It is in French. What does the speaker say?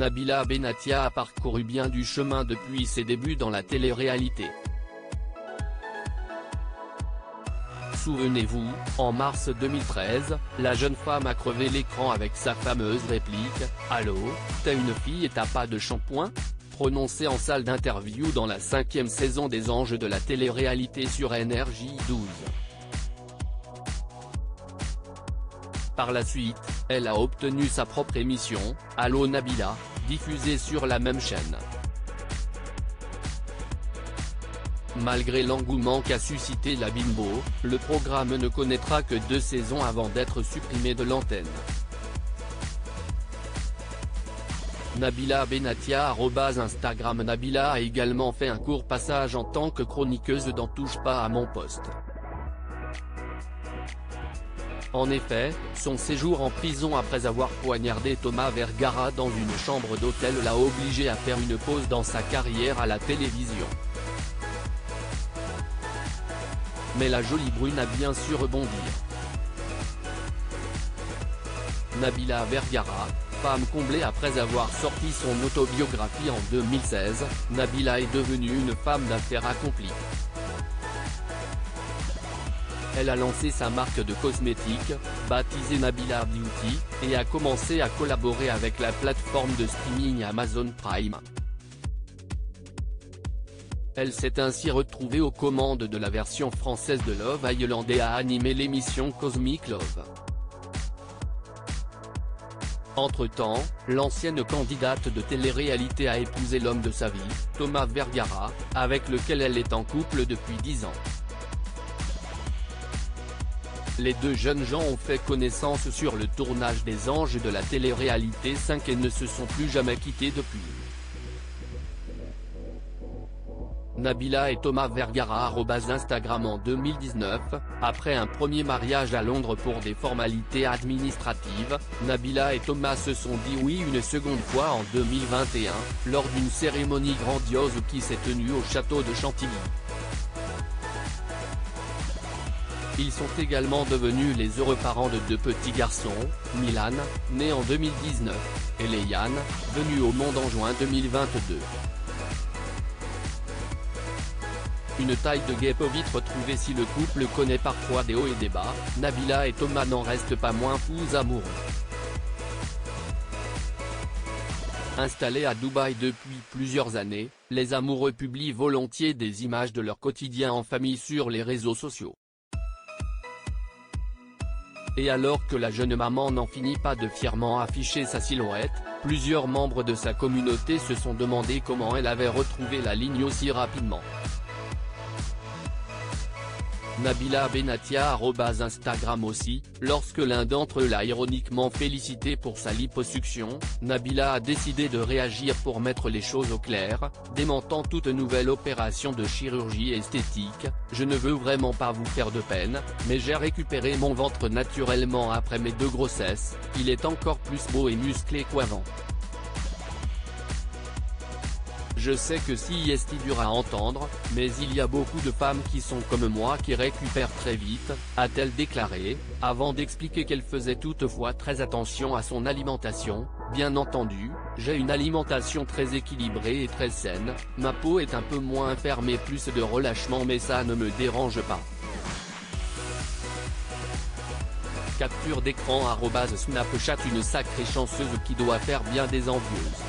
Nabila Benatia a parcouru bien du chemin depuis ses débuts dans la télé-réalité. Souvenez-vous, en mars 2013, la jeune femme a crevé l'écran avec sa fameuse réplique « Allô, t'es une fille et t'as pas de shampoing ?», prononcée en salle d'interview dans la 5e saison des Anges de la télé-réalité sur NRJ12. Par la suite, elle a obtenu sa propre émission, Allô Nabila, diffusée sur la même chaîne. Malgré l'engouement qu'a suscité la bimbo, le programme ne connaîtra que 2 saisons avant d'être supprimé de l'antenne. Nabila Benatia @Instagram Nabila a également fait un court passage en tant que chroniqueuse dans Touche pas à mon poste. En effet, son séjour en prison après avoir poignardé Thomas Vergara dans une chambre d'hôtel l'a obligé à faire une pause dans sa carrière à la télévision. Mais la jolie brune a bien su rebondir. Nabila Vergara, femme comblée après avoir sorti son autobiographie en 2016, Nabila est devenue une femme d'affaires accomplie. Elle a lancé sa marque de cosmétiques, baptisée Nabila Beauty, et a commencé à collaborer avec la plateforme de streaming Amazon Prime. Elle s'est ainsi retrouvée aux commandes de la version française de Love Island et a animé l'émission Cosmic Love. Entre-temps, l'ancienne candidate de télé-réalité a épousé l'homme de sa vie, Thomas Vergara, avec lequel elle est en couple depuis 10 ans. Les deux jeunes gens ont fait connaissance sur le tournage des Anges de la télé-réalité 5 et ne se sont plus jamais quittés depuis. Nabila et Thomas Vergara @Instagram en 2019, après un premier mariage à Londres pour des formalités administratives, Nabila et Thomas se sont dit oui une seconde fois en 2021, lors d'une cérémonie grandiose qui s'est tenue au château de Chantilly. Ils sont également devenus les heureux parents de 2 petits garçons, Milan, né en 2019, et Léane, venue au monde en juin 2022. Une taille de guêpe au vite retrouvée. Si le couple connaît parfois des hauts et des bas, Nabila et Thomas n'en restent pas moins fous amoureux. Installés à Dubaï depuis plusieurs années, les amoureux publient volontiers des images de leur quotidien en famille sur les réseaux sociaux. Et alors que la jeune maman n'en finit pas de fièrement afficher sa silhouette, plusieurs membres de sa communauté se sont demandé comment elle avait retrouvé la ligne aussi rapidement. Nabila Benatia @Instagram aussi, lorsque l'un d'entre eux l'a ironiquement félicité pour sa liposuction, Nabila a décidé de réagir pour mettre les choses au clair, démentant toute nouvelle opération de chirurgie esthétique. Je ne veux vraiment pas vous faire de peine, mais j'ai récupéré mon ventre naturellement après mes 2 grossesses, il est encore plus beau et musclé qu'avant. Je sais que c'est dur à entendre, mais il y a beaucoup de femmes qui sont comme moi qui récupèrent très vite, a-t-elle déclaré, avant d'expliquer qu'elle faisait toutefois très attention à son alimentation. Bien entendu, j'ai une alimentation très équilibrée et très saine, ma peau est un peu moins ferme et plus de relâchement mais ça ne me dérange pas. Capture d'écran @Snapchat Une sacrée chanceuse qui doit faire bien des envieuses.